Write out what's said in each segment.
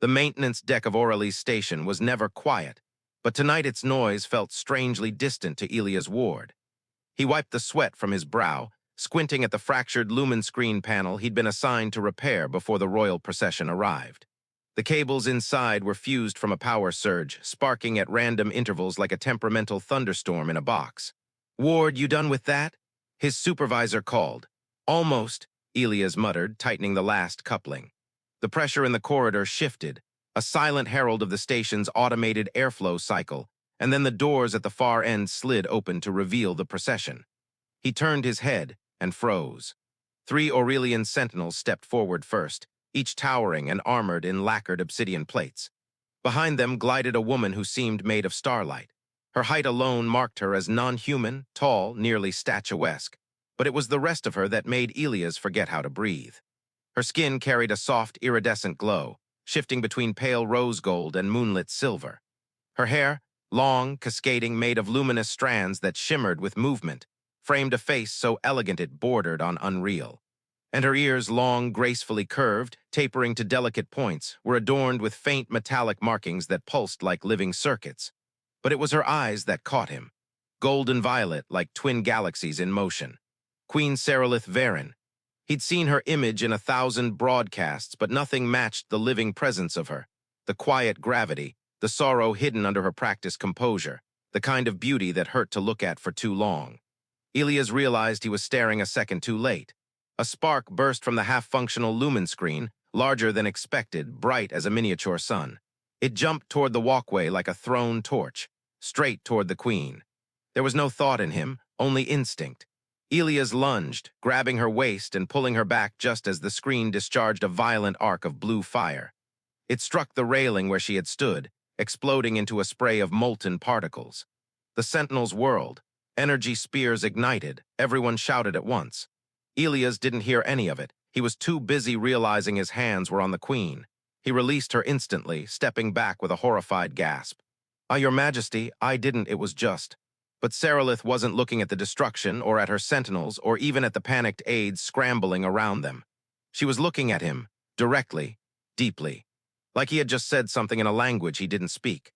The maintenance deck of Aurelian Station was never quiet, but tonight its noise felt strangely distant to Elias Ward. He wiped the sweat from his brow, squinting at the fractured lumen screen panel he'd been assigned to repair before the royal procession arrived. The cables inside were fused from a power surge, sparking at random intervals like a temperamental thunderstorm in a box. "Ward, you done with that?" His supervisor called. "Almost," Elias muttered, tightening the last coupling. The pressure in the corridor shifted, a silent herald of the station's automated airflow cycle, and then the doors at the far end slid open to reveal the procession. He turned his head and froze. 3 Aurelian sentinels stepped forward first, each towering and armored in lacquered obsidian plates. Behind them glided a woman who seemed made of starlight. Her height alone marked her as non-human, tall, nearly statuesque, but it was the rest of her that made Elias forget how to breathe. Her skin carried a soft, iridescent glow, shifting between pale rose gold and moonlit silver. Her hair, long, cascading, made of luminous strands that shimmered with movement, framed a face so elegant it bordered on unreal. And her ears, long, gracefully curved, tapering to delicate points, were adorned with faint metallic markings that pulsed like living circuits. But it was her eyes that caught him, golden violet like twin galaxies in motion. Queen Seralyth Varein. He'd seen her image in 1,000 broadcasts, but nothing matched the living presence of her, the quiet gravity, the sorrow hidden under her practiced composure, the kind of beauty that hurt to look at for too long. Elias realized he was staring a second too late. A spark burst from the half-functional lumen screen, larger than expected, bright as a miniature sun. It jumped toward the walkway like a thrown torch, straight toward the queen. There was no thought in him, only instinct. Elias lunged, grabbing her waist and pulling her back just as the screen discharged a violent arc of blue fire. It struck the railing where she had stood, exploding into a spray of molten particles. The sentinels whirled. Energy spears ignited. Everyone shouted at once. Elias didn't hear any of it. He was too busy realizing his hands were on the queen. He released her instantly, stepping back with a horrified gasp. Your Majesty, I didn't, it was just." But Seralyth wasn't looking at the destruction or at her sentinels or even at the panicked aides scrambling around them. She was looking at him, directly, deeply, like he had just said something in a language he didn't speak.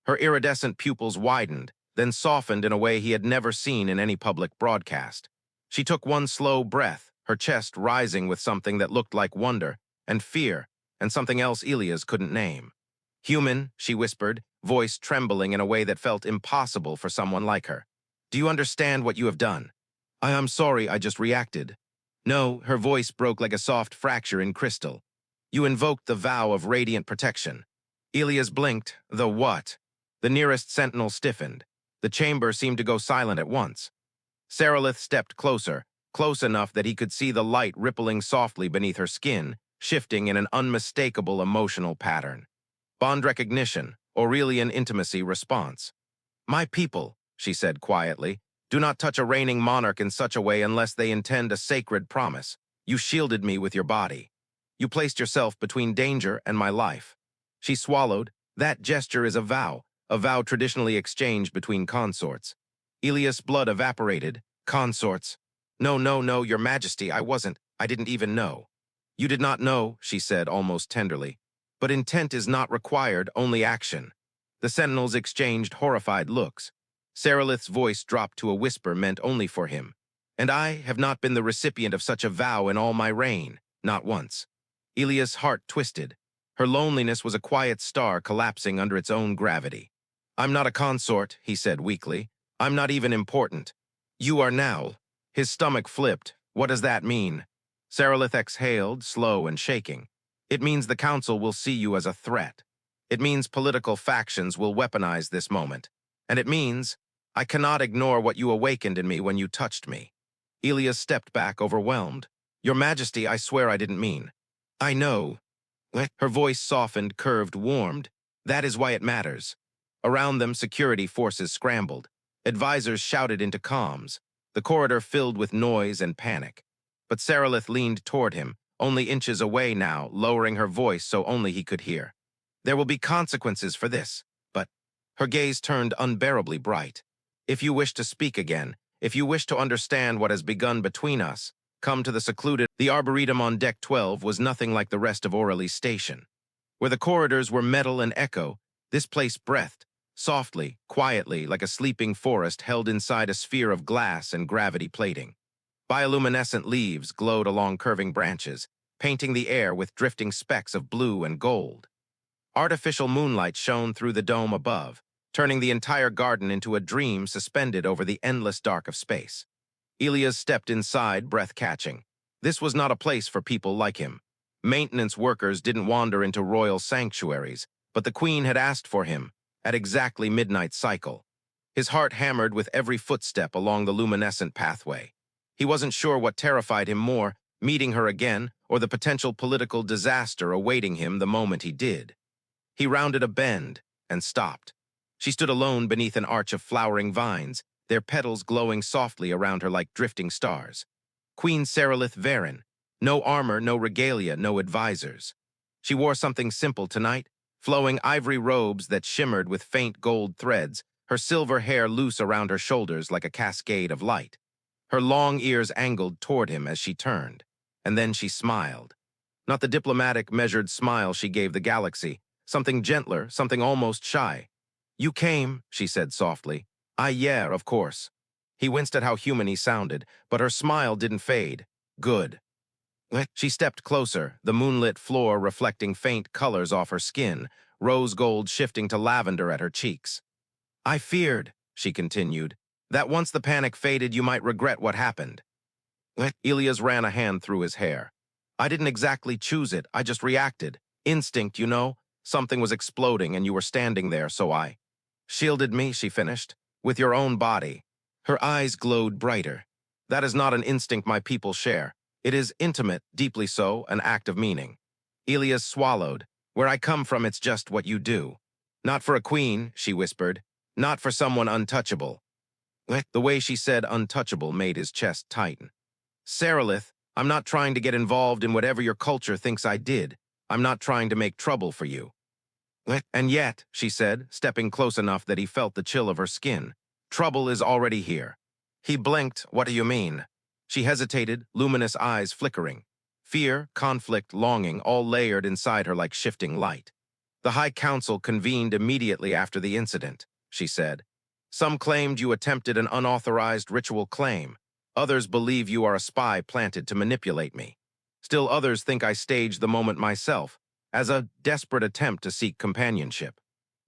Her iridescent pupils widened, then softened in a way he had never seen in any public broadcast. She took one slow breath, her chest rising with something that looked like wonder and fear and something else Elias couldn't name. "Human," she whispered, voice trembling in a way that felt impossible for someone like her. "Do you understand what you have done?" I'm sorry, I just reacted." "No," her voice broke like a soft fracture in crystal. "You invoked the vow of radiant protection." Elias blinked. "The what?" The nearest sentinel stiffened. The chamber seemed to go silent at once. Seralyth stepped closer, close enough that he could see the light rippling softly beneath her skin, shifting in an unmistakable emotional pattern. Bond recognition, Aurelian intimacy response. "My people," she said quietly, "do not touch a reigning monarch in such a way unless they intend a sacred promise. You shielded me with your body. You placed yourself between danger and my life." She swallowed. That gesture is a vow traditionally exchanged between consorts. Elias' blood evaporated. "Consorts? No, no, no, Your Majesty, I didn't even know." "You did not know," she said almost tenderly. "But intent is not required, only action." The sentinels exchanged horrified looks. Seralyth's voice dropped to a whisper meant only for him. "And I have not been the recipient of such a vow in all my reign, not once." Elias' heart twisted. Her loneliness was a quiet star collapsing under its own gravity. "I'm not a consort," he said weakly. "I'm not even important. You are now." His stomach flipped. "What does that mean?" Seralyth exhaled, slow and shaking. "It means the Council will see you as a threat. It means political factions will weaponize this moment. And it means I cannot ignore what you awakened in me when you touched me." Elias stepped back, overwhelmed. "Your Majesty, I swear I didn't mean." "I know." Her voice softened, curved, warmed. "That is why it matters." Around them, security forces scrambled. Advisors shouted into comms. The corridor filled with noise and panic. But Seralyth leaned toward him, only inches away now, lowering her voice so only he could hear. "There will be consequences for this, but—" Her gaze turned unbearably bright. "If you wish to speak again, if you wish to understand what has begun between us, come to the secluded—" The Arboretum on Deck 12 was nothing like the rest of Aurelian Station. Where the corridors were metal and echo, this place breathed, softly, quietly, like a sleeping forest held inside a sphere of glass and gravity plating. Bioluminescent leaves glowed along curving branches, painting the air with drifting specks of blue and gold. Artificial moonlight shone through the dome above, turning the entire garden into a dream suspended over the endless dark of space. Elias stepped inside, breath-catching. This was not a place for people like him. Maintenance workers didn't wander into royal sanctuaries, but the queen had asked for him, at exactly midnight cycle. His heart hammered with every footstep along the luminescent pathway. He wasn't sure what terrified him more, meeting her again, or the potential political disaster awaiting him the moment he did. He rounded a bend and stopped. She stood alone beneath an arch of flowering vines, their petals glowing softly around her like drifting stars. Queen Seralyth Varein. No armor, no regalia, no advisors. She wore something simple tonight, flowing ivory robes that shimmered with faint gold threads, her silver hair loose around her shoulders like a cascade of light. Her long ears angled toward him as she turned, and then she smiled. Not the diplomatic, measured smile she gave the galaxy, something gentler, something almost shy. "You came," she said softly. "Yeah, of course." He winced at how human he sounded, but her smile didn't fade. "Good." She stepped closer, the moonlit floor reflecting faint colors off her skin, rose gold shifting to lavender at her cheeks. "I feared," she continued, "that once the panic faded you might regret what happened." Elias ran a hand through his hair. "I didn't exactly choose it, I just reacted. Instinct, you know? Something was exploding and you were standing there, so I shielded me," she finished, "with your own body." Her eyes glowed brighter. "That is not an instinct my people share. It is intimate, deeply so, an act of meaning." Elias swallowed. "Where I come from, it's just what you do." "Not for a queen," she whispered. "Not for someone untouchable." The way she said untouchable made his chest tighten. "Seralyth, I'm not trying to get involved in whatever your culture thinks I did. I'm not trying to make trouble for you." "And yet," she said, stepping close enough that he felt the chill of her skin, "trouble is already here." He blinked. "What do you mean?" She hesitated, luminous eyes flickering. Fear, conflict, longing, all layered inside her like shifting light. "The High Council convened immediately after the incident," she said. "Some claimed you attempted an unauthorized ritual claim. Others believe you are a spy planted to manipulate me. Still others think I staged the moment myself, as a desperate attempt to seek companionship."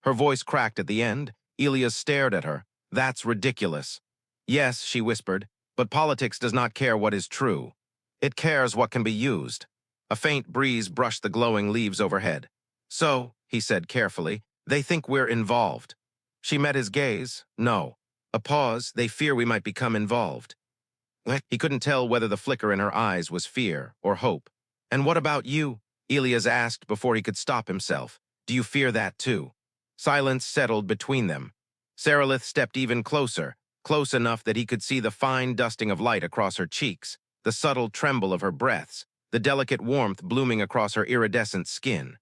Her voice cracked at the end. Elias stared at her. "That's ridiculous." "Yes," she whispered, "but politics does not care what is true. It cares what can be used." A faint breeze brushed the glowing leaves overhead. "So," he said carefully, "they think we're involved." She met his gaze. "No." A pause. "They fear we might become involved." He couldn't tell whether the flicker in her eyes was fear or hope. "And what about you?" Elias asked before he could stop himself. "Do you fear that too?" Silence settled between them. Seralyth stepped even closer, close enough that he could see the fine dusting of light across her cheeks, the subtle tremble of her breaths, the delicate warmth blooming across her iridescent skin.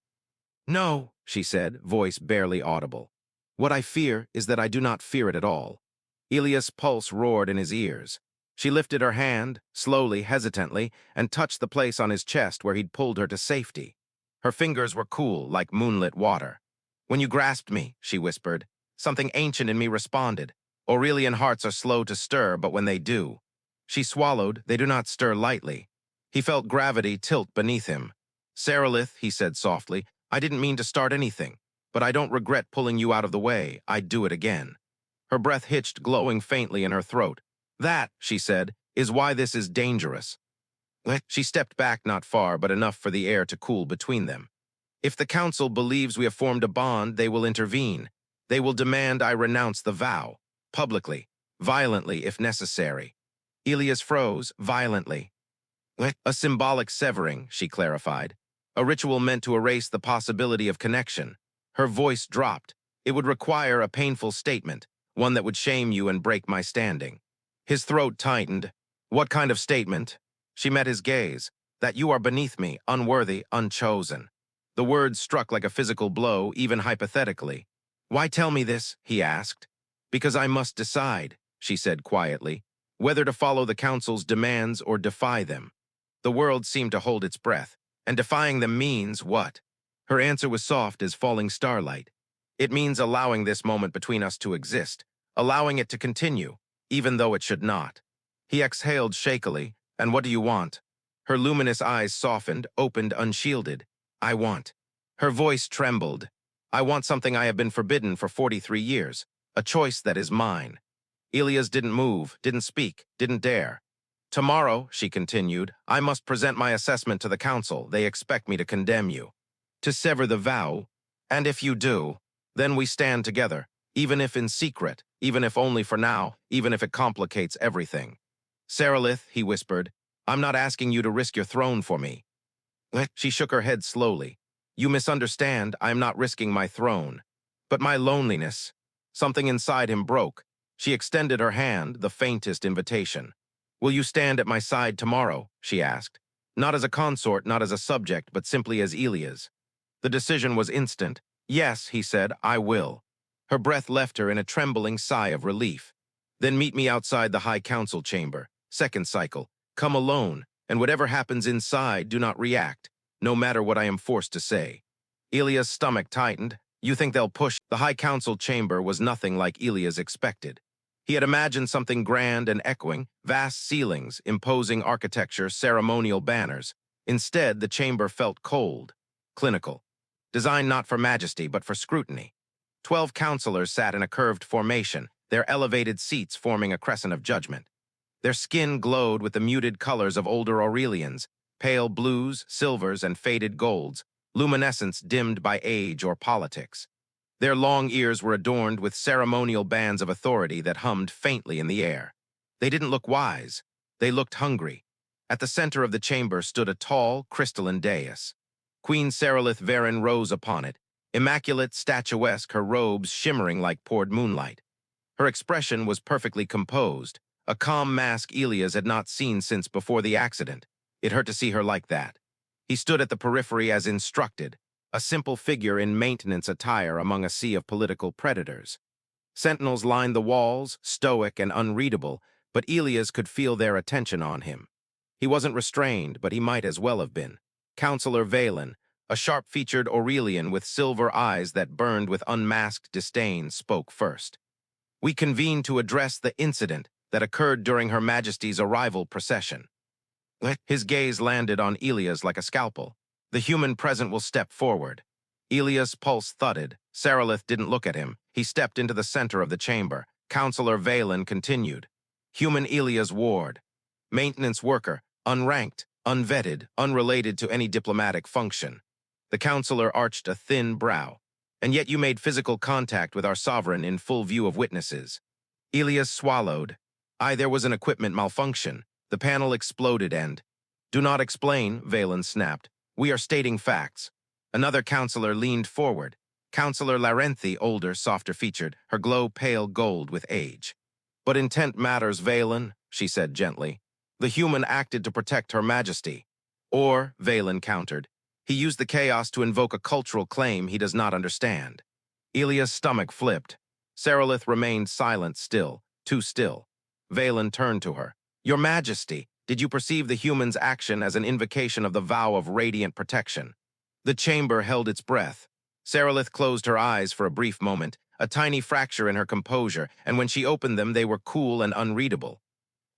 "No," she said, voice barely audible. "What I fear is that I do not fear it at all." Elias' pulse roared in his ears. She lifted her hand, slowly, hesitantly, and touched the place on his chest where he'd pulled her to safety. Her fingers were cool, like moonlit water. "When you grasped me," she whispered, "something ancient in me responded. Aurelian hearts are slow to stir, but when they do—" She swallowed. "They do not stir lightly." He felt gravity tilt beneath him. "Seralyth," he said softly, "I didn't mean to start anything, but I don't regret pulling you out of the way. I'd do it again." Her breath hitched, glowing faintly in her throat. "That," she said, "is why this is dangerous." She stepped back not far, but enough for the air to cool between them. "If the Council believes we have formed a bond, they will intervene. They will demand I renounce the vow, publicly, violently if necessary." Elias froze, violently. "A symbolic severing," she clarified. "A ritual meant to erase the possibility of connection." Her voice dropped. "It would require a painful statement, one that would shame you and break my standing." His throat tightened. "What kind of statement?" She met his gaze. "That you are beneath me, unworthy, unchosen." The words struck like a physical blow, even hypothetically. "Why tell me this?" he asked. "Because I must decide," she said quietly, "whether to follow the Council's demands or defy them." The world seemed to hold its breath. And defying them means what? Her answer was soft as falling starlight. It means allowing this moment between us to exist, allowing it to continue, even though it should not. He exhaled shakily. And what do you want? Her luminous eyes softened, opened, unshielded. I want. Her voice trembled. I want something I have been forbidden for 43 years, a choice that is mine. Elias didn't move, didn't speak, didn't dare. Tomorrow, she continued, I must present my assessment to the council. They expect me to condemn you, to sever the vow, and if you do, then we stand together, even if in secret, even if only for now, even if it complicates everything. Seralyth, he whispered, I'm not asking you to risk your throne for me. She shook her head slowly. You misunderstand, I am not risking my throne, but my loneliness. Something inside him broke. She extended her hand, the faintest invitation. Will you stand at my side tomorrow? She asked. Not as a consort, not as a subject, but simply as Elias. The decision was instant. Yes, he said, I will. Her breath left her in a trembling sigh of relief. Then meet me outside the High Council chamber. Second cycle. Come alone, and whatever happens inside, do not react, no matter what I am forced to say. Elias' stomach tightened. You think they'll push? The High Council chamber was nothing like Elias expected. He had imagined something grand and echoing, vast ceilings, imposing architecture, ceremonial banners. Instead, the chamber felt cold, clinical. Designed not for majesty, but for scrutiny. 12 counselors sat in a curved formation, their elevated seats forming a crescent of judgment. Their skin glowed with the muted colors of older Aurelians, pale blues, silvers, and faded golds, luminescence dimmed by age or politics. Their long ears were adorned with ceremonial bands of authority that hummed faintly in the air. They didn't look wise. They looked hungry. At the center of the chamber stood a tall, crystalline dais. Queen Seralyth Varein rose upon it, immaculate, statuesque, her robes shimmering like poured moonlight. Her expression was perfectly composed, a calm mask Elias had not seen since before the accident. It hurt to see her like that. He stood at the periphery as instructed, a simple figure in maintenance attire among a sea of political predators. Sentinels lined the walls, stoic and unreadable, but Elias could feel their attention on him. He wasn't restrained, but he might as well have been. Councillor Varein, a sharp-featured Aurelian with silver eyes that burned with unmasked disdain, spoke first. We convene to address the incident that occurred during Her Majesty's arrival procession. His gaze landed on Elias like a scalpel. The human present will step forward. Elias' pulse thudded. Seralyth didn't look at him. He stepped into the center of the chamber. Councillor Varein continued. Human Elias Ward. Maintenance worker, unranked, unvetted, unrelated to any diplomatic function. The councillor arched a thin brow. And yet you made physical contact with our sovereign in full view of witnesses. Elias swallowed. There was an equipment malfunction. The panel exploded and... Do not explain, Varein snapped. We are stating facts. Another councillor leaned forward. Councillor Larenthi, older, softer-featured, her glow pale gold with age. But intent matters, Varein, she said gently. The human acted to protect Her Majesty. Or, Varein countered, he used the chaos to invoke a cultural claim he does not understand. Elias' stomach flipped. Seralyth remained silent still, too still. Varein turned to her. Your Majesty, did you perceive the human's action as an invocation of the vow of radiant protection? The chamber held its breath. Seralyth closed her eyes for a brief moment, a tiny fracture in her composure, and when she opened them, they were cool and unreadable.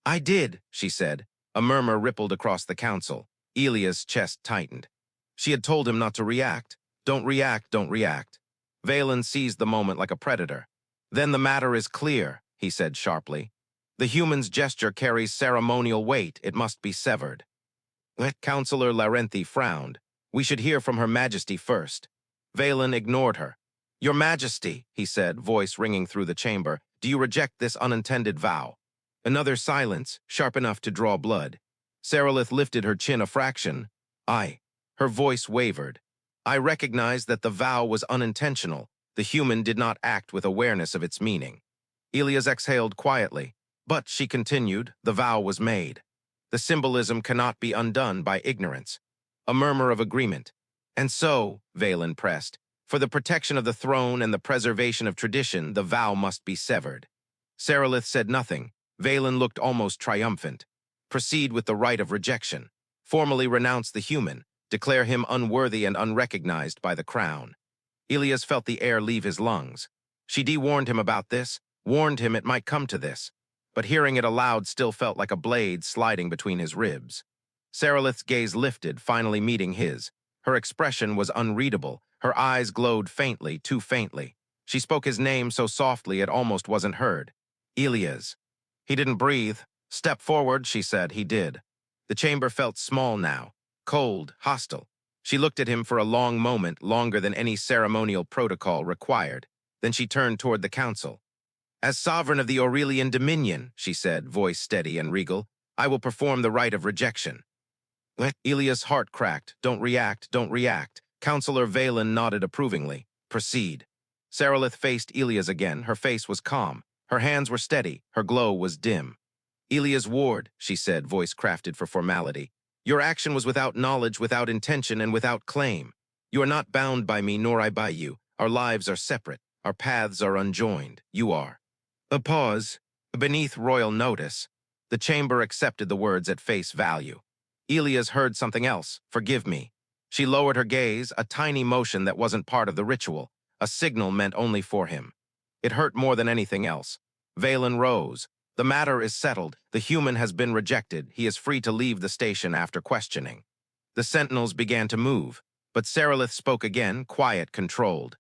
I did, she said. A murmur rippled across the council. Elias' chest tightened. She had told him not to react. Don't react, don't react. Varein seized the moment like a predator. Then the matter is clear, he said sharply. The human's gesture carries ceremonial weight. It must be severed. Councillor Larenthi frowned. We should hear from Her Majesty first. Varein ignored her. Your Majesty, he said, voice ringing through the chamber, do you reject this unintended vow? Another silence, sharp enough to draw blood. Seralyth lifted her chin a fraction. I. Her voice wavered. I recognize that the vow was unintentional. The human did not act with awareness of its meaning. Elias exhaled quietly. But, she continued, the vow was made. The symbolism cannot be undone by ignorance. A murmur of agreement. And so, Varein pressed, for the protection of the throne and the preservation of tradition, the vow must be severed. Seralyth said nothing. Varein looked almost triumphant. Proceed with the right of rejection. Formally renounce the human. declare him unworthy and unrecognized by the crown. Elias felt the air leave his lungs. She de-warned him about this, warned him it might come to this, but hearing it aloud still felt like a blade sliding between his ribs. Seralyth's gaze lifted, finally meeting his. Her expression was unreadable. Her eyes glowed faintly, too faintly. She spoke his name so softly it almost wasn't heard. Elias. He didn't breathe. Step forward, she said. He did. The chamber felt small now, cold, hostile. She looked at him for a long moment, longer than any ceremonial protocol required. Then she turned toward the council. As sovereign of the Aurelian Dominion, she said, voice steady and regal, I will perform the rite of rejection. Elias' heart cracked. Don't react, don't react. Councillor Varein nodded approvingly. Proceed. Seralyth faced Elias again. Her face was calm. Her hands were steady. Her glow was dim. Elias Ward, she said, voice crafted for formality. Your action was without knowledge, without intention, and without claim. You are not bound by me, nor I by you. Our lives are separate. Our paths are unjoined. You are. A pause. Beneath royal notice. The chamber accepted the words at face value. Elias heard something else. Forgive me. She lowered her gaze, a tiny motion that wasn't part of the ritual, a signal meant only for him. It hurt more than anything else. Varein rose. The matter is settled. The human has been rejected. He is free to leave the station after questioning. The sentinels began to move, but Seralyth spoke again, quiet, controlled.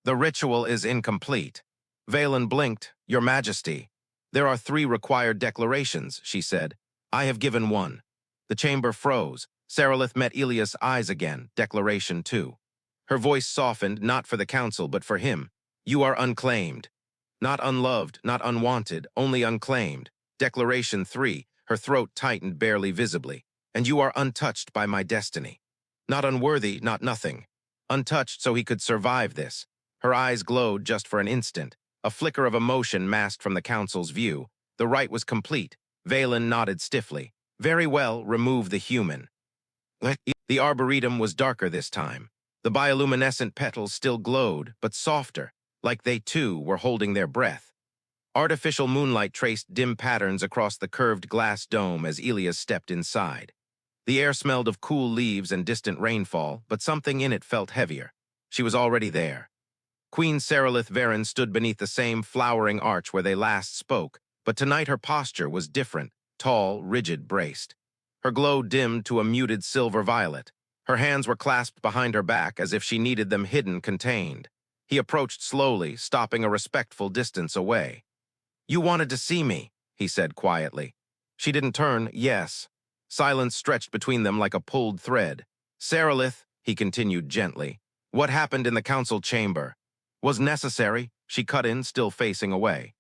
The ritual is incomplete. Varein blinked. Your Majesty. There are 3 required declarations, she said. I have given 1. The chamber froze. Seralyth met Elias' eyes again. Declaration 2. Her voice softened, not for the council, but for him. You are unclaimed. Not unloved, not unwanted, only unclaimed. Declaration 3. Her throat tightened barely visibly. And you are untouched by my destiny. Not unworthy, not nothing. Untouched so he could survive this. Her eyes glowed just for an instant. A flicker of emotion masked from the council's view. The rite was complete. Varein nodded stiffly. Very well, remove the human. The arboretum was darker this time. The bioluminescent petals still glowed, but softer, like they too were holding their breath. Artificial moonlight traced dim patterns across the curved glass dome as Elias stepped inside. The air smelled of cool leaves and distant rainfall, but something in it felt heavier. She was already there. Queen Seralyth Varein stood beneath the same flowering arch where they last spoke, but tonight her posture was different, tall, rigid, braced. Her glow dimmed to a muted silver violet. Her hands were clasped behind her back as if she needed them hidden, contained. He approached slowly, stopping a respectful distance away. You wanted to see me, he said quietly. She didn't turn. Yes. Silence stretched between them like a pulled thread. Seralyth, he continued gently, what happened in the council chamber was necessary, she cut in, still facing away.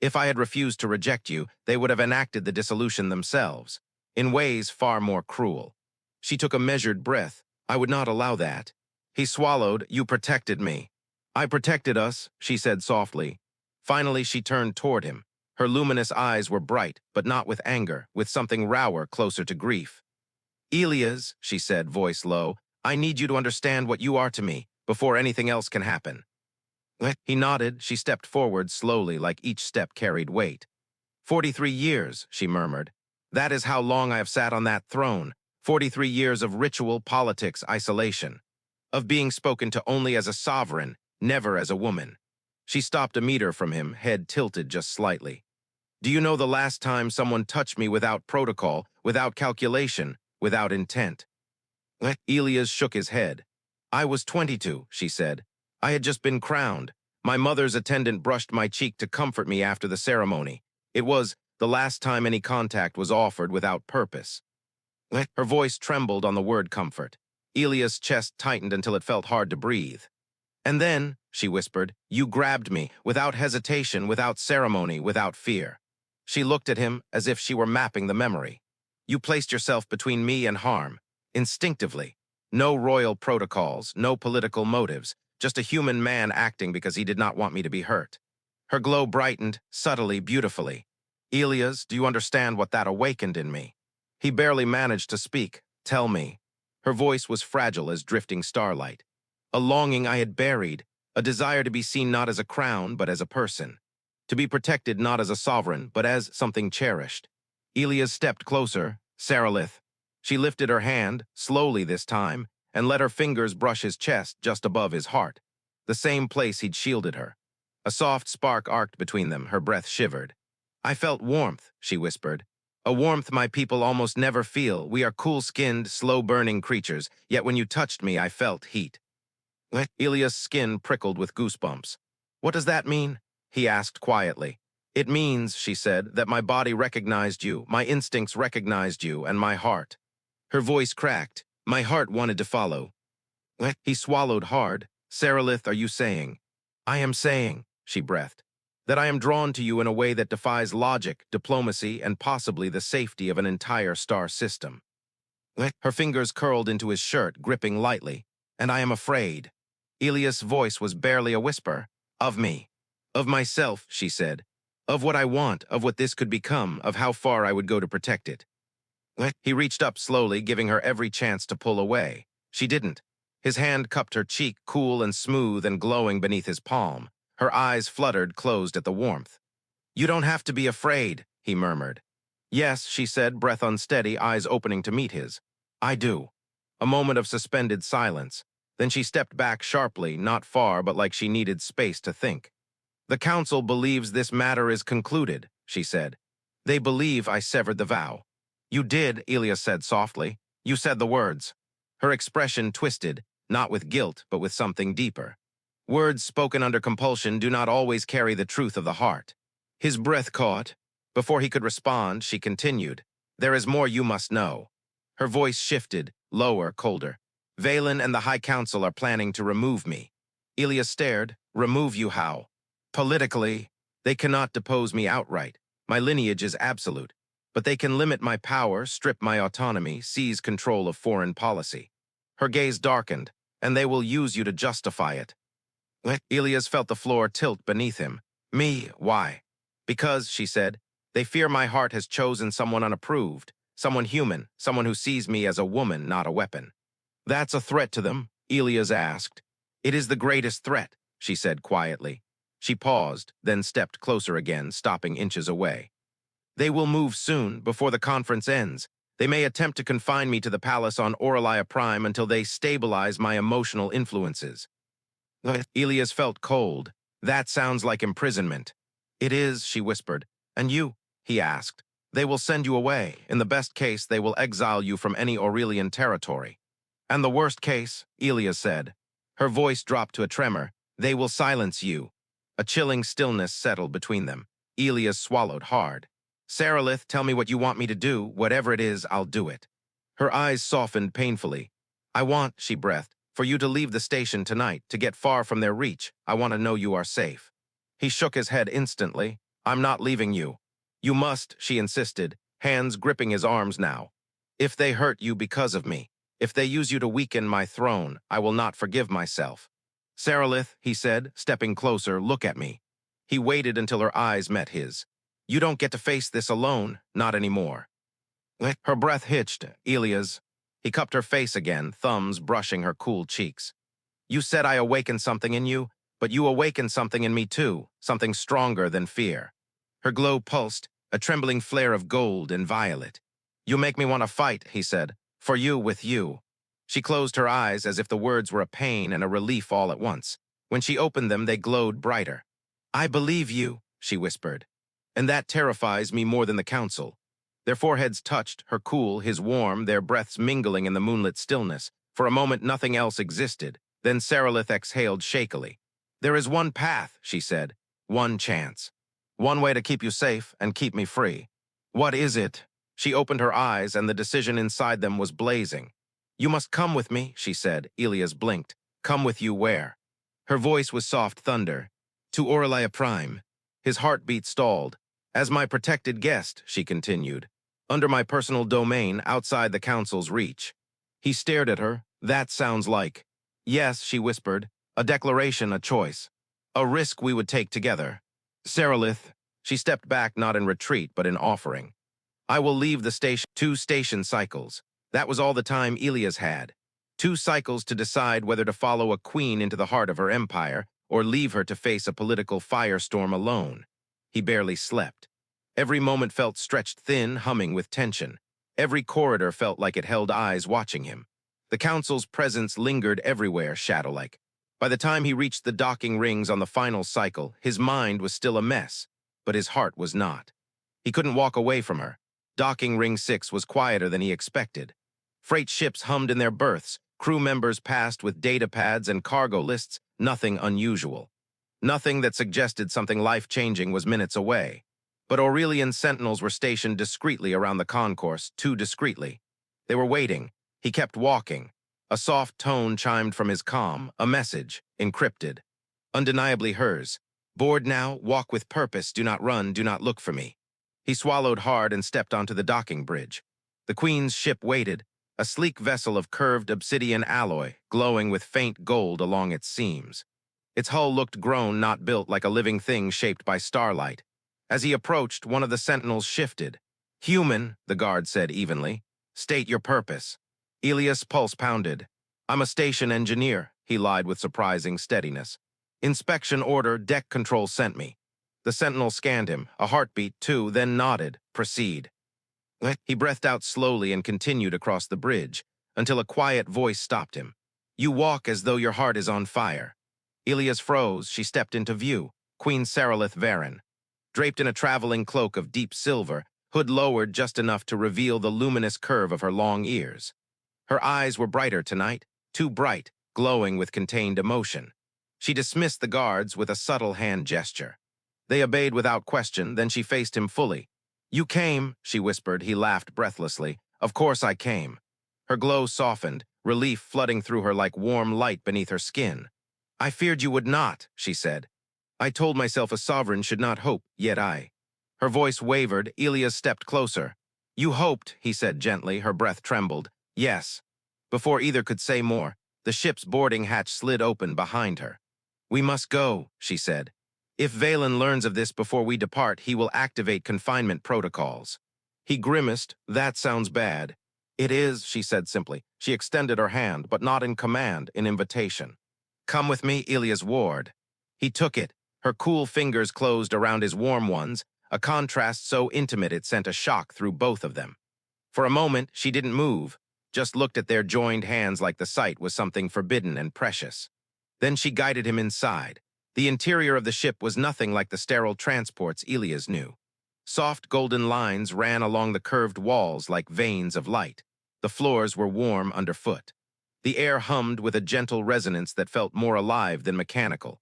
If I had refused to reject you, they would have enacted the dissolution themselves, in ways far more cruel. She took a measured breath. I would not allow that. He swallowed. You protected me. I protected us, she said softly. Finally, she turned toward him. Her luminous eyes were bright, but not with anger, with something rawer, closer to grief. Elias, she said, voice low, I need you to understand what you are to me, before anything else can happen. He nodded. She stepped forward slowly, like each step carried weight. 43 years, she murmured. That is how long I have sat on that throne. 43 years of ritual, politics, isolation. Of being spoken to only as a sovereign, never as a woman. She stopped a meter from him, head tilted just slightly. Do you know the last time someone touched me without protocol, without calculation, without intent? Elias shook his head. I was 22, she said. I had just been crowned. My mother's attendant brushed my cheek to comfort me after the ceremony. It was the last time any contact was offered without purpose. Her voice trembled on the word comfort. Elias' chest tightened until it felt hard to breathe. And then, she whispered, you grabbed me, without hesitation, without ceremony, without fear. She looked at him as if she were mapping the memory. You placed yourself between me and harm, instinctively. No royal protocols, no political motives, just a human man acting because he did not want me to be hurt. Her glow brightened, subtly, beautifully. Elias, do you understand what that awakened in me? He barely managed to speak. Tell me. Her voice was fragile as drifting starlight. A longing I had buried, a desire to be seen not as a crown, but as a person. To be protected not as a sovereign, but as something cherished. Elias stepped closer. Seralyth. She lifted her hand, slowly this time, and let her fingers brush his chest just above his heart, the same place he'd shielded her. A soft spark arced between them, her breath shivered. "I felt warmth," she whispered. "A warmth my people almost never feel. We are cool-skinned, slow-burning creatures, yet when you touched me, I felt heat." Elias' skin prickled with goosebumps. "What does that mean?" he asked quietly. "It means," she said, "that my body recognized you, my instincts recognized you, and my heart." Her voice cracked. "My heart wanted to follow." He swallowed hard. "Seralyth, are you saying?" "I am saying," she breathed, "that I am drawn to you in a way that defies logic, diplomacy, and possibly the safety of an entire star system." Her fingers curled into his shirt, gripping lightly. "And I am afraid." Elias' voice was barely a whisper. "Of me. Of myself," she said. "Of what I want, of what this could become, of how far I would go to protect it." He reached up slowly, giving her every chance to pull away. She didn't. His hand cupped her cheek, cool and smooth and glowing beneath his palm. Her eyes fluttered, closed at the warmth. "You don't have to be afraid," he murmured. "Yes," she said, breath unsteady, eyes opening to meet his. "I do." A moment of suspended silence. Then she stepped back sharply, not far, but like she needed space to think. "The Council believes this matter is concluded," she said. "They believe I severed the vow." "You did," Elias said softly. "You said the words." Her expression twisted, not with guilt, but with something deeper. Words spoken under compulsion do not always carry the truth of the heart. His breath caught. Before he could respond, she continued, "There is more you must know." Her voice shifted, lower, colder. "Varein and the High Council are planning to remove me." Elias stared. "Remove you how?" "Politically, they cannot depose me outright. My lineage is absolute. But they can limit my power, strip my autonomy, seize control of foreign policy." Her gaze darkened. "And they will use you to justify it." Elias felt the floor tilt beneath him. "Me, why?" "Because," she said, "they fear my heart has chosen someone unapproved, someone human, someone who sees me as a woman, not a weapon." "That's a threat to them?" Elias asked. "It is the greatest threat," she said quietly. She paused, then stepped closer again, stopping inches away. "They will move soon, before the conference ends. They may attempt to confine me to the palace on Aurelian Prime until they stabilize my emotional influences." Elias felt cold. "That sounds like imprisonment." "It is," she whispered. "And you?" he asked. "They will send you away. In the best case, they will exile you from any Aurelian territory." "And the worst case," Elias said. Her voice dropped to a tremor. "They will silence you." A chilling stillness settled between them. Elias swallowed hard. "Seralyth, tell me what you want me to do. Whatever it is, I'll do it." Her eyes softened painfully. "I want," she breathed, "for you to leave the station tonight, to get far from their reach. I want to know you are safe." He shook his head instantly. "I'm not leaving you." "You must," she insisted, hands gripping his arms now. "If they hurt you because of me, if they use you to weaken my throne, I will not forgive myself." "Seralyth," he said, stepping closer, "look at me." He waited until her eyes met his. "You don't get to face this alone, not anymore." Her breath hitched. "Elias." He cupped her face again, thumbs brushing her cool cheeks. "You said I awakened something in you, but you awakened something in me too, something stronger than fear." Her glow pulsed, a trembling flare of gold and violet. "You make me want to fight," he said, "for you with you." She closed her eyes as if the words were a pain and a relief all at once. When she opened them, they glowed brighter. "I believe you," she whispered. "And that terrifies me more than the Council." Their foreheads touched, her cool, his warm, their breaths mingling in the moonlit stillness. For a moment, nothing else existed. Then Seralyth exhaled shakily. "There is one path," she said. "One chance. One way to keep you safe and keep me free." "What is it?" She opened her eyes, and the decision inside them was blazing. "You must come with me," she said. Elias blinked. "Come with you where?" Her voice was soft thunder. "To Aurelian Prime." His heartbeat stalled. "As my protected guest," she continued. "Under my personal domain, outside the Council's reach." He stared at her. "That sounds like—" "Yes," she whispered. "A declaration, a choice. A risk we would take together." "Seralyth." She stepped back, not in retreat, but in offering. "I will leave the station." 2 station cycles. That was all the time Elias had. 2 cycles to decide whether to follow a queen into the heart of her empire or leave her to face a political firestorm alone. He barely slept. Every moment felt stretched thin, humming with tension. Every corridor felt like it held eyes watching him. The Council's presence lingered everywhere, shadow-like. By the time he reached the docking rings on the final cycle, his mind was still a mess, but his heart was not. He couldn't walk away from her. Docking ring 6 was quieter than he expected. Freight ships hummed in their berths, crew members passed with data pads and cargo lists, nothing unusual. Nothing that suggested something life-changing was minutes away. But Aurelian sentinels were stationed discreetly around the concourse, too discreetly. They were waiting. He kept walking. A soft tone chimed from his comm, a message, encrypted. Undeniably hers. Bored now, walk with purpose, do not run, do not look for me. He swallowed hard and stepped onto the docking bridge. The Queen's ship waited, a sleek vessel of curved obsidian alloy, glowing with faint gold along its seams. Its hull looked grown, not built, like a living thing shaped by starlight. As he approached, one of the sentinels shifted. "Human," the guard said evenly. "State your purpose." Elias' pulse pounded. "I'm a station engineer," he lied with surprising steadiness. "Inspection order, deck control sent me." The sentinel scanned him, a heartbeat too, then nodded. "Proceed." He breathed out slowly and continued across the bridge, until a quiet voice stopped him. "You walk as though your heart is on fire." Elias froze. She stepped into view, Queen Seralyth Varein. Draped in a traveling cloak of deep silver, hood lowered just enough to reveal the luminous curve of her long ears. Her eyes were brighter tonight, too bright, glowing with contained emotion. She dismissed the guards with a subtle hand gesture. They obeyed without question, then she faced him fully. "You came," she whispered. He laughed breathlessly. "Of course I came." Her glow softened, relief flooding through her like warm light beneath her skin. "I feared you would not," she said. "I told myself a sovereign should not hope, yet I." Her voice wavered. Elias stepped closer. "You hoped," he said gently. Her breath trembled. "Yes." Before either could say more, the ship's boarding hatch slid open behind her. "We must go," she said. "If Varein learns of this before we depart, he will activate confinement protocols." He grimaced. "That sounds bad." "It is," she said simply. She extended her hand, but not in command, in invitation. "Come with me, Elias Ward." He took it. Her cool fingers closed around his warm ones, a contrast so intimate it sent a shock through both of them. For a moment, she didn't move, just looked at their joined hands like the sight was something forbidden and precious. Then she guided him inside. The interior of the ship was nothing like the sterile transports Elias knew. Soft golden lines ran along the curved walls like veins of light. The floors were warm underfoot. The air hummed with a gentle resonance that felt more alive than mechanical.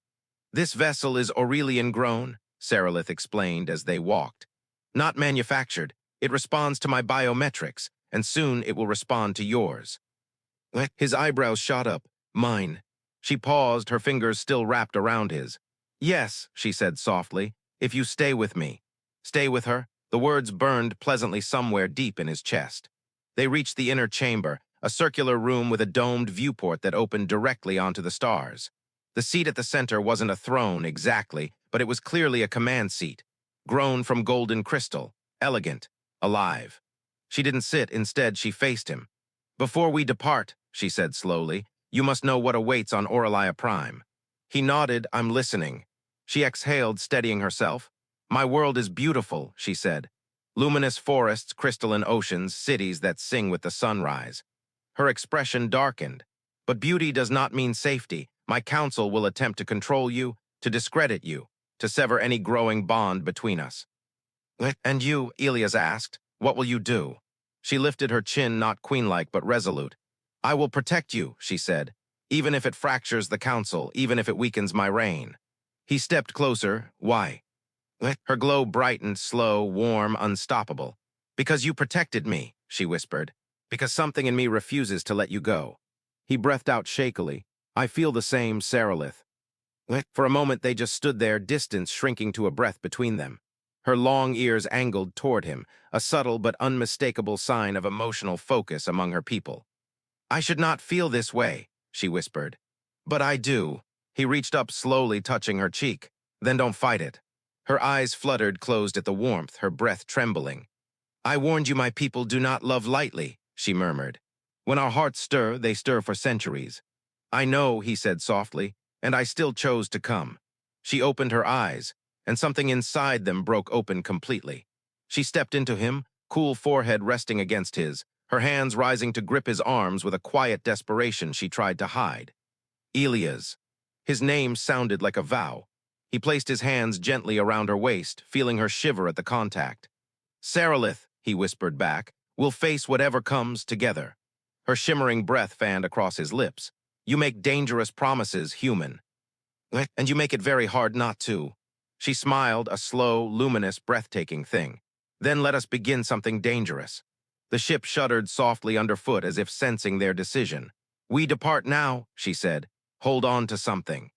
"This vessel is Aurelian grown," Seralyth explained as they walked. "Not manufactured. It responds to my biometrics, and soon it will respond to yours." His eyebrows shot up. "Mine." She paused, her fingers still wrapped around his. "Yes," she said softly, "if you stay with me." Stay with her? The words burned pleasantly somewhere deep in his chest. They reached the inner chamber, a circular room with a domed viewport that opened directly onto the stars. The seat at the center wasn't a throne exactly, but it was clearly a command seat, grown from golden crystal, elegant, alive. She didn't sit, instead she faced him. "Before we depart," she said slowly, "you must know what awaits on Aurelia Prime." He nodded. "I'm listening." She exhaled, steadying herself. "My world is beautiful," she said. "Luminous forests, crystalline oceans, cities that sing with the sunrise." Her expression darkened. "But beauty does not mean safety. My council will attempt to control you, to discredit you, to sever any growing bond between us." "And you," Elias asked, "what will you do?" She lifted her chin, not queen-like but resolute. "I will protect you," she said, "even if it fractures the council, even if it weakens my reign." He stepped closer. "Why?" Her glow brightened, slow, warm, unstoppable. "Because you protected me," she whispered. "Because something in me refuses to let you go." He breathed out shakily. "I feel the same, Seralyth." For a moment they just stood there, distance shrinking to a breath between them. Her long ears angled toward him, a subtle but unmistakable sign of emotional focus among her people. "I should not feel this way," she whispered. "But I do." He reached up slowly, touching her cheek. "Then don't fight it." Her eyes fluttered closed at the warmth, her breath trembling. "I warned you my people do not love lightly," she murmured. "When our hearts stir, they stir for centuries." "I know," he said softly, "and I still chose to come." She opened her eyes, and something inside them broke open completely. She stepped into him, cool forehead resting against his, her hands rising to grip his arms with a quiet desperation she tried to hide. Elias. His name sounded like a vow. He placed his hands gently around her waist, feeling her shiver at the contact. Seralyth, he whispered back, we'll face whatever comes together. Her shimmering breath fanned across his lips. You make dangerous promises, human. And you make it very hard not to. She smiled, a slow, luminous, breathtaking thing. Then let us begin something dangerous. The ship shuddered softly underfoot as if sensing their decision. We depart now, she said. Hold on to something.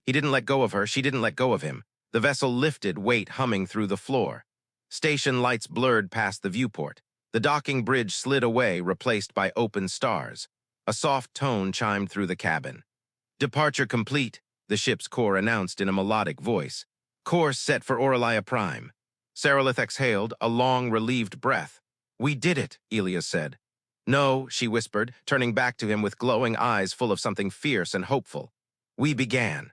He didn't let go of her, she didn't let go of him. The vessel lifted, weight humming through the floor. Station lights blurred past the viewport. The docking bridge slid away, replaced by open stars. A soft tone chimed through the cabin. Departure complete, the ship's core announced in a melodic voice. Course set for Aurelia Prime. Seralyth exhaled, a long, relieved breath. We did it, Elias said. No, she whispered, turning back to him with glowing eyes full of something fierce and hopeful. We began.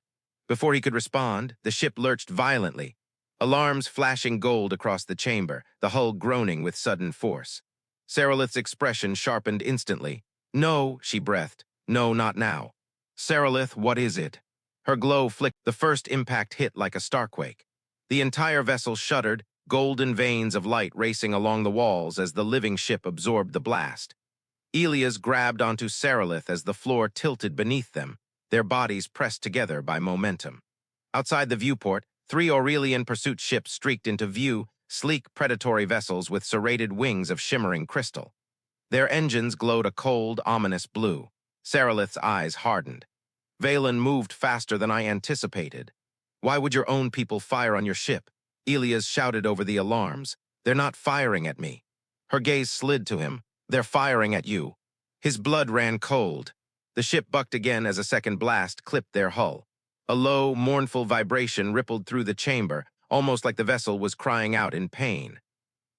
Before he could respond, the ship lurched violently. Alarms flashing gold across the chamber, the hull groaning with sudden force. Seralyth's expression sharpened instantly. No, she breathed. No, not now. Seralyth, what is it? Her glow flicked. The first impact hit like a starquake. The entire vessel shuddered, golden veins of light racing along the walls as the living ship absorbed the blast. Elias grabbed onto Seralyth as the floor tilted beneath them, their bodies pressed together by momentum. Outside the viewport, 3 Aurelian pursuit ships streaked into view, sleek predatory vessels with serrated wings of shimmering crystal. Their engines glowed a cold, ominous blue. Seralyth's eyes hardened. Varein moved faster than I anticipated. Why would your own people fire on your ship? Elias shouted over the alarms. They're not firing at me. Her gaze slid to him. They're firing at you. His blood ran cold. The ship bucked again as a second blast clipped their hull. A low, mournful vibration rippled through the chamber, almost like the vessel was crying out in pain.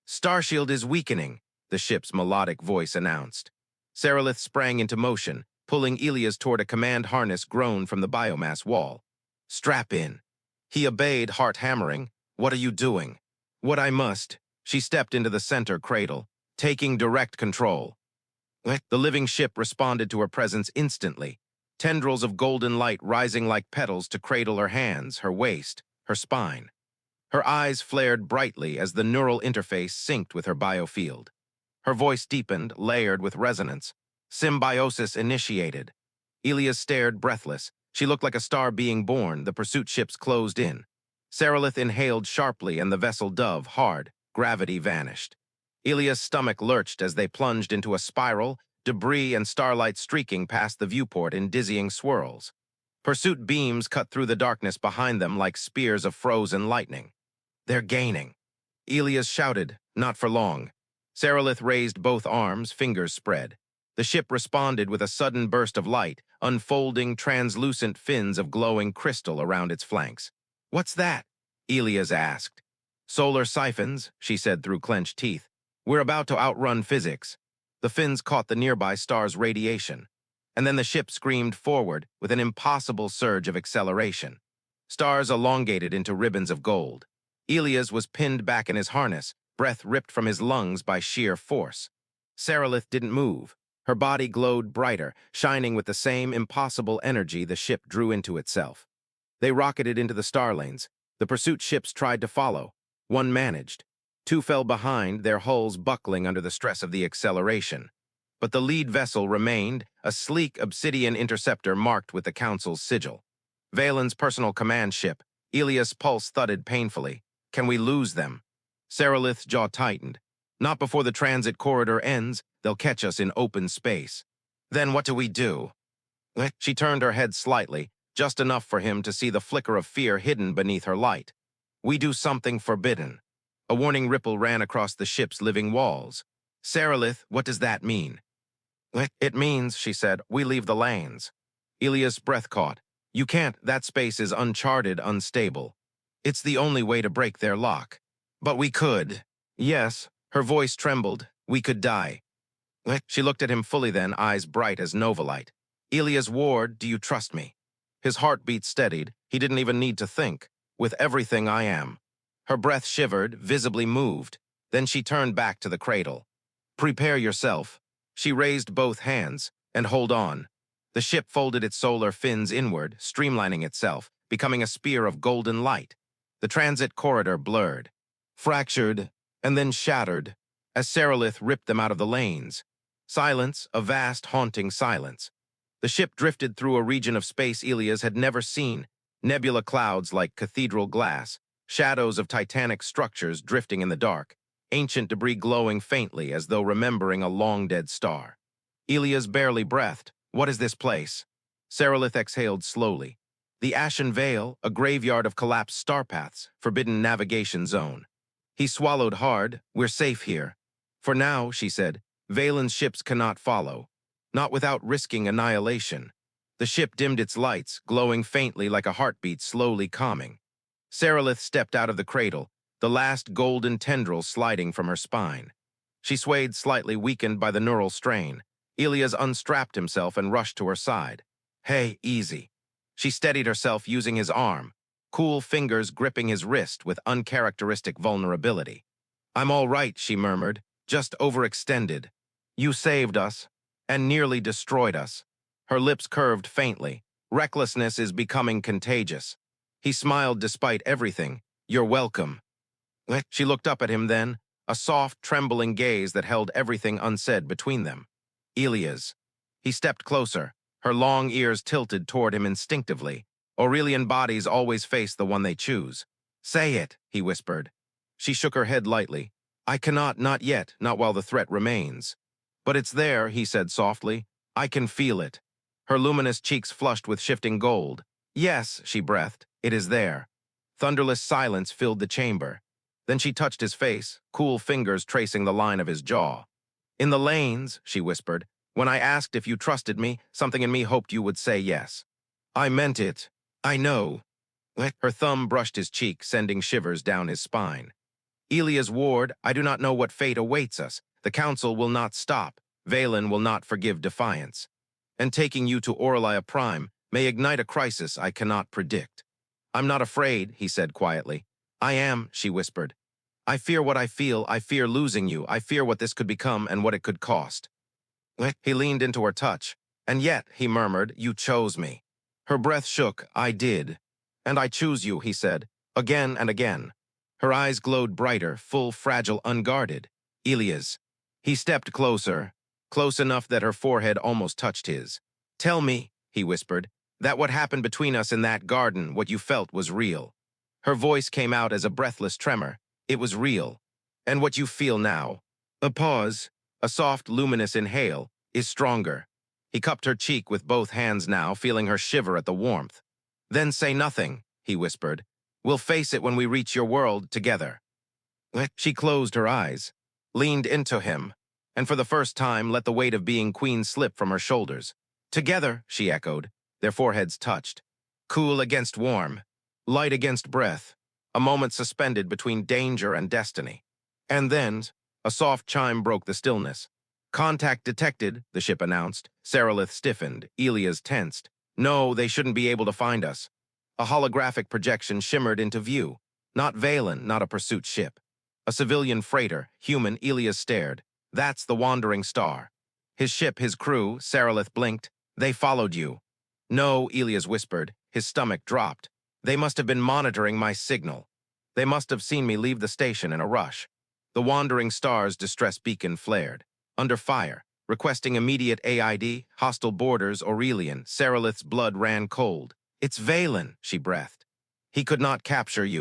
Starshield is weakening, the ship's melodic voice announced. Seralyth sprang into motion, pulling Elias toward a command harness grown from the biomass wall. Strap in. He obeyed, heart hammering. What are you doing? What I must. She stepped into the center cradle, taking direct control. The living ship responded to her presence instantly, tendrils of golden light rising like petals to cradle her hands, her waist, her spine. Her eyes flared brightly as the neural interface synced with her biofield. Her voice deepened, layered with resonance. Symbiosis initiated. Elias stared breathless. She looked like a star being born. The pursuit ships closed in. Seralyth inhaled sharply and the vessel dove hard. Gravity vanished. Elias' stomach lurched as they plunged into a spiral, debris and starlight streaking past the viewport in dizzying swirls. Pursuit beams cut through the darkness behind them like spears of frozen lightning. They're gaining. Elias shouted, not for long. Seralyth raised both arms, fingers spread. The ship responded with a sudden burst of light, unfolding translucent fins of glowing crystal around its flanks. What's that? Elias asked. Solar siphons, she said through clenched teeth. We're about to outrun physics. The fins caught the nearby star's radiation. And then the ship screamed forward with an impossible surge of acceleration. Stars elongated into ribbons of gold. Elias was pinned back in his harness, breath ripped from his lungs by sheer force. Seralyth didn't move. Her body glowed brighter, shining with the same impossible energy the ship drew into itself. They rocketed into the star lanes. The pursuit ships tried to follow. One managed. 2 fell behind, their hulls buckling under the stress of the acceleration. But the lead vessel remained, a sleek obsidian interceptor marked with the Council's sigil. Varen's personal command ship. Elias' pulse thudded painfully. Can we lose them? Seralyth's jaw tightened. Not before the transit corridor ends. They'll catch us in open space. Then what do we do? She turned her head slightly, just enough for him to see the flicker of fear hidden beneath her light. We do something forbidden. A warning ripple ran across the ship's living walls. Seralyth, what does that mean? It means, she said, we leave the lanes. Elias' breath caught. You can't, that space is uncharted, unstable. It's the only way to break their lock. But we could. Yes, her voice trembled. We could die. She looked at him fully then, eyes bright as novolite. Elias Ward, do you trust me? His heartbeat steadied. He didn't even need to think. With everything I am. Her breath shivered, visibly moved. Then she turned back to the cradle. Prepare yourself. She raised both hands, and hold on. The ship folded its solar fins inward, streamlining itself, becoming a spear of golden light. The transit corridor blurred, fractured, and then shattered, as Seralyth ripped them out of the lanes. Silence, a vast, haunting silence. The ship drifted through a region of space Elias had never seen, nebula clouds like cathedral glass, shadows of titanic structures drifting in the dark, ancient debris glowing faintly as though remembering a long-dead star. Elias barely breathed. What is this place? Seralyth exhaled slowly. The Ashen Veil, a graveyard of collapsed starpaths, forbidden navigation zone. He swallowed hard. We're safe here. For now, she said, Valen's ships cannot follow. Not without risking annihilation. The ship dimmed its lights, glowing faintly like a heartbeat slowly calming. Seralyth stepped out of the cradle, the last golden tendril sliding from her spine. She swayed slightly, weakened by the neural strain. Elias unstrapped himself and rushed to her side. Hey, easy. She steadied herself using his arm, cool fingers gripping his wrist with uncharacteristic vulnerability. I'm all right, she murmured, just overextended. You saved us, and nearly destroyed us. Her lips curved faintly. Recklessness is becoming contagious. He smiled despite everything. You're welcome. She looked up at him then, a soft, trembling gaze that held everything unsaid between them. Elias. He stepped closer, her long ears tilted toward him instinctively. Aurelian bodies always face the one they choose. Say it, he whispered. She shook her head lightly. I cannot, not yet, not while the threat remains. But it's there, he said softly. I can feel it. Her luminous cheeks flushed with shifting gold. Yes, she breathed, it is there. Thunderless silence filled the chamber. Then she touched his face, cool fingers tracing the line of his jaw. In the lanes, she whispered, when I asked if you trusted me, something in me hoped you would say yes. I meant it. I know. Her thumb brushed his cheek, sending shivers down his spine. Elias Ward, I do not know what fate awaits us. The Council will not stop. Valen will not forgive defiance. And taking you to Aurelia Prime may ignite a crisis I cannot predict. I'm not afraid, he said quietly. I am, she whispered. I fear what I feel. I fear losing you. I fear what this could become and what it could cost. He leaned into her touch. And yet, he murmured, you chose me. Her breath shook. I did. And I choose you, he said, again and again. Her eyes glowed brighter, full, fragile, unguarded. Elias. He stepped closer, close enough that her forehead almost touched his. Tell me, he whispered, that what happened between us in that garden, what you felt, was real. Her voice came out as a breathless tremor. It was real. And what you feel now. A pause, a soft, luminous inhale, is stronger. He cupped her cheek with both hands now, feeling her shiver at the warmth. Then say nothing, he whispered. We'll face it when we reach your world together. She closed her eyes, leaned into him, and for the first time let the weight of being queen slip from her shoulders. Together, she echoed, their foreheads touched. Cool against warm, light against breath, a moment suspended between danger and destiny. And then, a soft chime broke the stillness. Contact detected, the ship announced. Seralyth stiffened, Elias tensed. No, they shouldn't be able to find us. A holographic projection shimmered into view. Not Valen, not a pursuit ship. A civilian freighter, human, Elias stared. That's the Wandering Star. His ship, his crew, Seralyth blinked. They followed you. No, Elias whispered. His stomach dropped. They must have been monitoring my signal. They must have seen me leave the station in a rush. The Wandering Star's distress beacon flared. Under fire, requesting immediate AID, hostile borders, Aurelian. Seralyth's blood ran cold. It's Valen, she breathed. He could not capture you.